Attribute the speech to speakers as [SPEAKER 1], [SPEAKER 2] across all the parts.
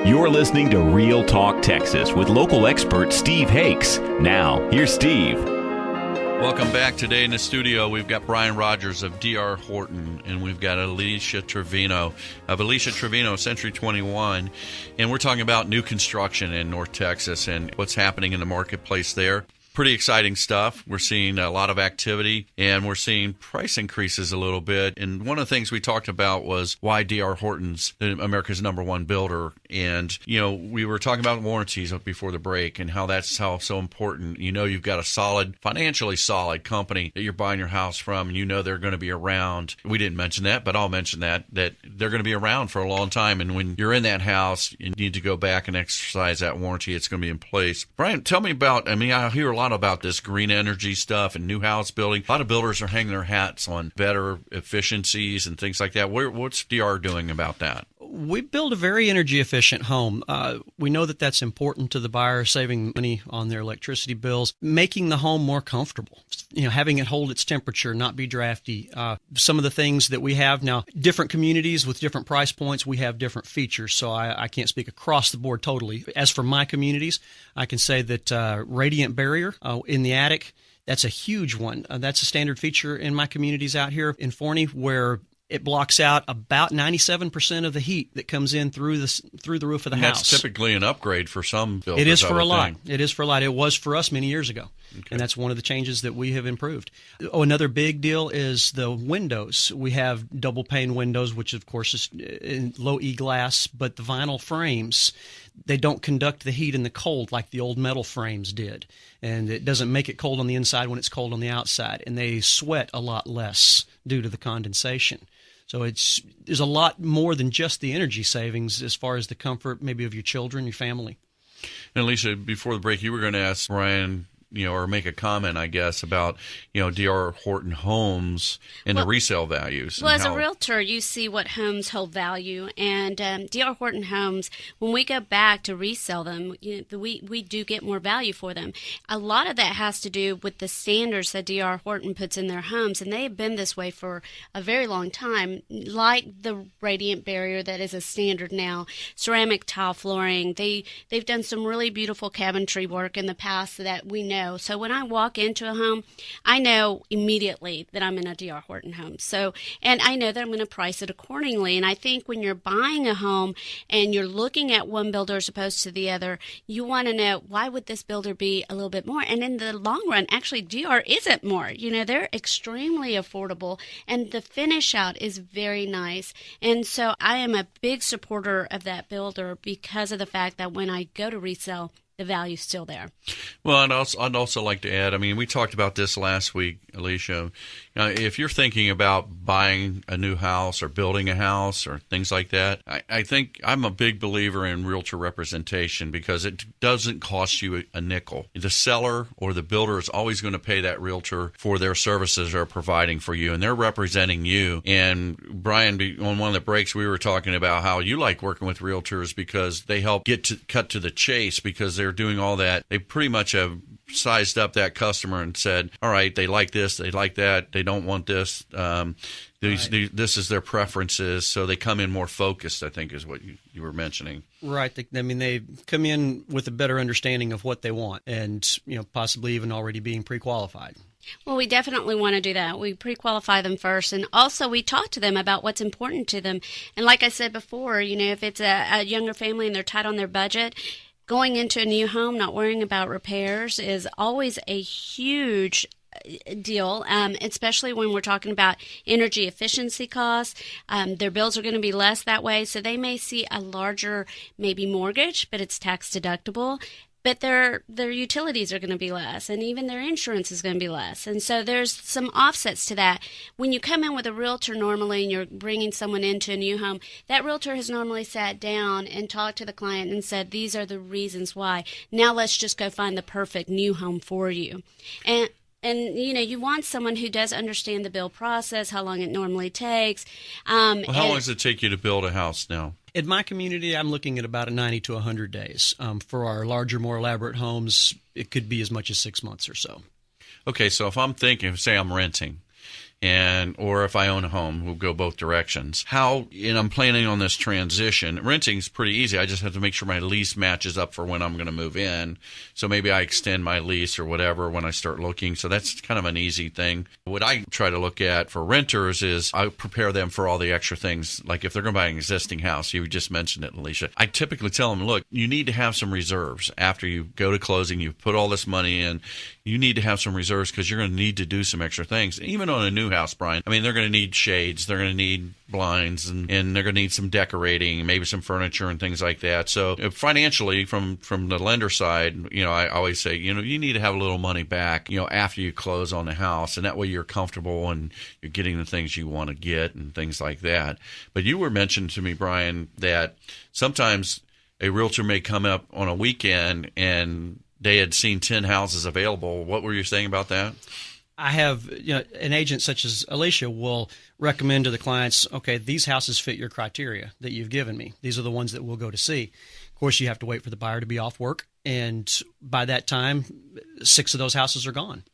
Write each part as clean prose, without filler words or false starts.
[SPEAKER 1] You're listening to Real Talk Texas with local expert Steve Hakes. Now, here's Steve.
[SPEAKER 2] Welcome back. Today in the studio, we've got Brian Rogers of D.R. Horton, and we've got Alicia Trevino of Alicia Trevino, Century 21, and we're talking about new construction in North Texas and what's happening in the marketplace there. Pretty exciting stuff. We're seeing a lot of activity, and we're seeing price increases a little bit. And one of the things we talked about was why D.R. Horton's America's #1 builder. And, you know, we were talking about warranties before the break and how that's so important. You know, you've got a solid, financially solid company that you're buying your house from, and you know they're going to be around. We didn't mention that, but I'll mention that they're going to be around for a long time. And when you're in that house, you need to go back and exercise that warranty. It's going to be in place. Brian, tell me about, I hear a lot about this green energy stuff and new house building. A lot of builders are hanging their hats on better efficiencies and things like that. What's DR doing about that?
[SPEAKER 3] We build a very energy efficient home. We know that that's important to the buyer, saving money on their electricity bills, making the home more comfortable, having it hold its temperature, not be drafty. Some of the things that we have now, different communities with different price points, we have different features. So I can't speak across the board totally. As for my communities, I can say that radiant barrier in the attic, that's a huge one. That's a standard feature in my communities out here in Forney, where it blocks out about 97% of the heat that comes in through the roof of the house.
[SPEAKER 2] That's typically an upgrade for some builders.
[SPEAKER 3] It is for a lot. It is for a lot. It was for us many years ago. Okay. And that's one of the changes that we have improved. Another big deal is the windows. We have double pane windows, which of course is in low E glass, but the vinyl frames, they don't conduct the heat and the cold like the old metal frames did. And it doesn't make it cold on the inside when it's cold on the outside. And they sweat a lot less due to the condensation. So there's a lot more than just the energy savings as far as the comfort maybe of your children, your family.
[SPEAKER 2] And Alicia, before the break, you were going to ask Brian, or make a comment, I guess, about, D.R. Horton homes and the resale values.
[SPEAKER 4] Well, as a realtor, you see what homes hold value. And D.R. Horton homes, when we go back to resell them, we do get more value for them. A lot of that has to do with the standards that D.R. Horton puts in their homes. And they have been this way for a very long time, like the radiant barrier that is a standard now, ceramic tile flooring. They've done some really beautiful cabinetry work in the past that we know. So when I walk into a home, I know immediately that I'm in a D.R. Horton home. And I know that I'm going to price it accordingly. And I think when you're buying a home and you're looking at one builder as opposed to the other, you want to know, why would this builder be a little bit more? And in the long run, actually, D.R. isn't more. They're extremely affordable, and the finish out is very nice. And so I am a big supporter of that builder because of the fact that when I go to resell, the value's still there.
[SPEAKER 2] Well, I'd also like to add, we talked about this last week, Alicia. If you're thinking about buying a new house or building a house or things like that, I think I'm a big believer in realtor representation because it doesn't cost you a nickel. The seller or the builder is always going to pay that realtor for their services they're providing for you, and they're representing you. And Brian, on one of the breaks, we were talking about how you like working with realtors because they help cut to the chase because they're doing all that. They pretty much have sized up that customer and said, all right, they like this, they like that, they don't want this. This is their preferences, so they come in more focused, I think is what you were mentioning.
[SPEAKER 3] Right. They come in with a better understanding of what they want and, possibly even already being pre-qualified.
[SPEAKER 4] Well, we definitely want to do that. We pre-qualify them first, and also we talk to them about what's important to them. And like I said before, if it's a younger family and they're tight on their budget, going into a new home, not worrying about repairs is always a huge deal, especially when we're talking about energy efficiency costs. Their bills are going to be less that way, so they may see a larger, maybe mortgage, but it's tax deductible. But their utilities are going to be less, and even their insurance is going to be less. And so there's some offsets to that. When you come in with a realtor normally and you're bringing someone into a new home, that realtor has normally sat down and talked to the client and said, these are the reasons why. Now let's just go find the perfect new home for you. And you want someone who does understand the build process, how long it normally takes.
[SPEAKER 2] How long does it take you to build a house now?
[SPEAKER 3] In my community, I'm looking at about 90 to 100 days. For our larger, more elaborate homes, it could be as much as 6 months or so.
[SPEAKER 2] Okay, so if I'm thinking, say I'm renting, or if I own a home, we'll go both directions. And I'm planning on this transition. Renting's pretty easy. I just have to make sure my lease matches up for when I'm going to move in. So maybe I extend my lease or whatever when I start looking. So that's kind of an easy thing. What I try to look at for renters is I prepare them for all the extra things. Like if they're going to buy an existing house, you just mentioned it, Alicia. I typically tell them, look, you need to have some reserves. After you go to closing, you put all this money in, you need to have some reserves because you're going to need to do some extra things. Even on a new house, Brian, I mean, they're going to need shades, they're going to need blinds, and they're going to need some decorating, maybe some furniture and things like that. So financially, from the lender side, I always say, you need to have a little money back, after you close on the house, and that way you're comfortable and you're getting the things you want to get and things like that. But you were mentioning to me, Brian, that sometimes a realtor may come up on a weekend and they had seen 10 houses available. What were you saying about that?
[SPEAKER 3] I have an agent such as Alicia will recommend to the clients, okay, these houses fit your criteria that you've given me. These are the ones that we'll go to see. Of course, you have to wait for the buyer to be off work, and by that time, 6 of those houses are gone.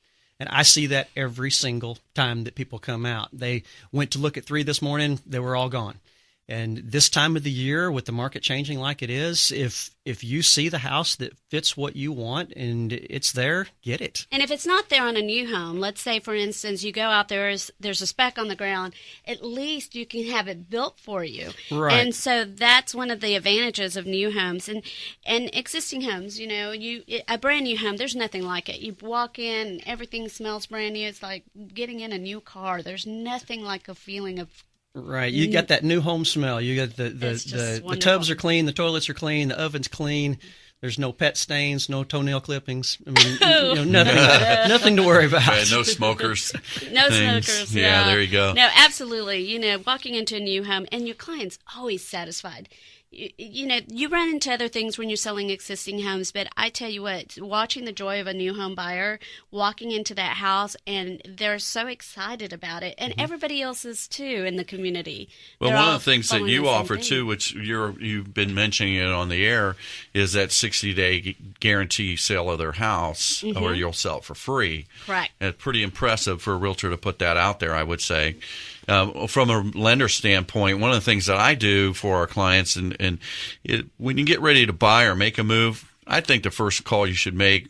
[SPEAKER 3] And I see that every single time that people come out. They went to look at 3 this morning, they were all gone. And this time of the year, with the market changing like it is, if you see the house that fits what you want and it's there, get it.
[SPEAKER 4] And if it's not there on a new home, let's say, for instance, you go out there's a speck on the ground, at least you can have it built for you.
[SPEAKER 3] Right.
[SPEAKER 4] And so that's one of the advantages of new homes. And existing homes, a brand new home, there's nothing like it. You walk in and everything smells brand new. It's like getting in a new car. There's nothing like a feeling of
[SPEAKER 3] right. You got that new home smell. You got the tubs are clean, the toilets are clean, the oven's clean. There's no pet stains, no toenail clippings. I mean, nothing to worry about.
[SPEAKER 2] Right, no smokers.
[SPEAKER 4] No
[SPEAKER 2] things.
[SPEAKER 4] smokers.
[SPEAKER 2] Yeah,
[SPEAKER 4] no.
[SPEAKER 2] there you go.
[SPEAKER 4] No, absolutely. Walking into a new home and your client's always satisfied. You run into other things when you're selling existing homes, but I tell you what, watching the joy of a new home buyer walking into that house, and they're so excited about it, and everybody else is too in the community.
[SPEAKER 2] Well,
[SPEAKER 4] They're
[SPEAKER 2] one
[SPEAKER 4] all
[SPEAKER 2] of the things that
[SPEAKER 4] following
[SPEAKER 2] you
[SPEAKER 4] the same
[SPEAKER 2] offer
[SPEAKER 4] thing.
[SPEAKER 2] too, which you've been mentioning it on the air, is that 60-day guarantee sale of their house, or you'll sell it for free.
[SPEAKER 4] Correct.
[SPEAKER 2] It's pretty impressive for a realtor to put that out there, I would say. From a lender standpoint, one of the things that I do for our clients, when you get ready to buy or make a move, I think the first call you should make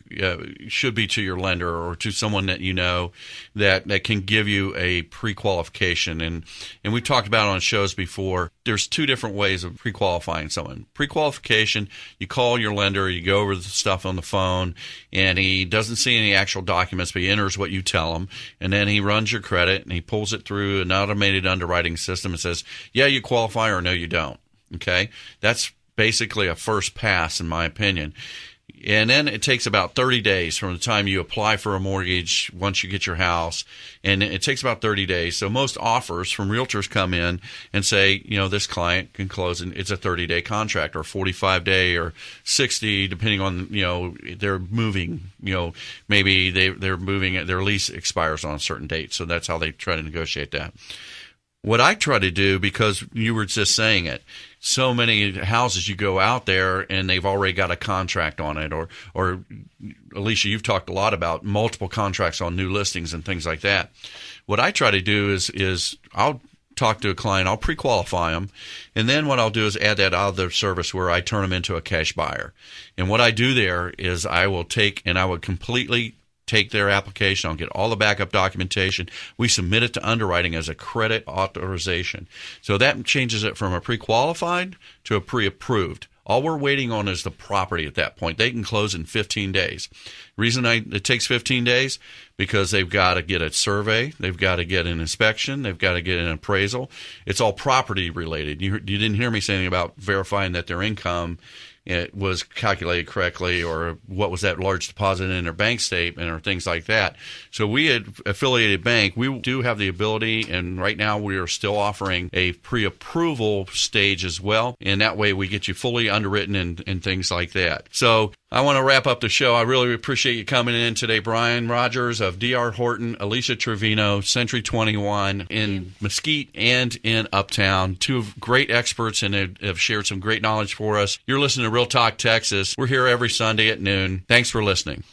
[SPEAKER 2] should be to your lender or to someone that you know that can give you a pre-qualification. And we've talked about on shows before, there's 2 different ways of pre-qualifying someone. Pre-qualification, you call your lender, you go over the stuff on the phone, and he doesn't see any actual documents, but he enters what you tell him, and then he runs your credit, and he pulls it through an automated underwriting system and says, yeah, you qualify, or no, you don't. Okay? That's basically a first pass, in my opinion. And then it takes about 30 days from the time you apply for a mortgage once you get your house, and it takes about 30 days. So most offers from realtors come in and say, this client can close, and it's a 30-day contract or 45-day or 60, depending on, they're moving, maybe they're moving, their lease expires on a certain date. So that's how they try to negotiate that. What I try to do, because you were just saying it, so many houses you go out there and they've already got a contract on it, or Alicia, you've talked a lot about multiple contracts on new listings and things like that. What I try to do is I'll talk to a client, I'll pre-qualify them, and then what I'll do is add that other service where I turn them into a cash buyer. And what I do there is I will completely take their application. I'll get all the backup documentation. We submit it to underwriting as a credit authorization. So that changes it from a pre-qualified to a pre-approved. All we're waiting on is the property at that point. They can close in 15 days. Reason it takes 15 days, because they've got to get a survey, they've got to get an inspection, they've got to get an appraisal. It's all property related. You didn't hear me say anything about verifying that their income it was calculated correctly, or what was that large deposit in their bank statement, or things like that. So we at Affiliated Bank, we do have the ability, and right now we are still offering a pre-approval stage as well, and that way we get you fully underwritten and things like that. So I want to wrap up the show. I really appreciate you coming in today, Brian Rogers of D.R. Horton, Alicia Trevino, Century 21 in Mesquite and in Uptown. 2 great experts, and have shared some great knowledge for us. You're listening to Real Talk Texas. We're here every Sunday at noon. Thanks for listening.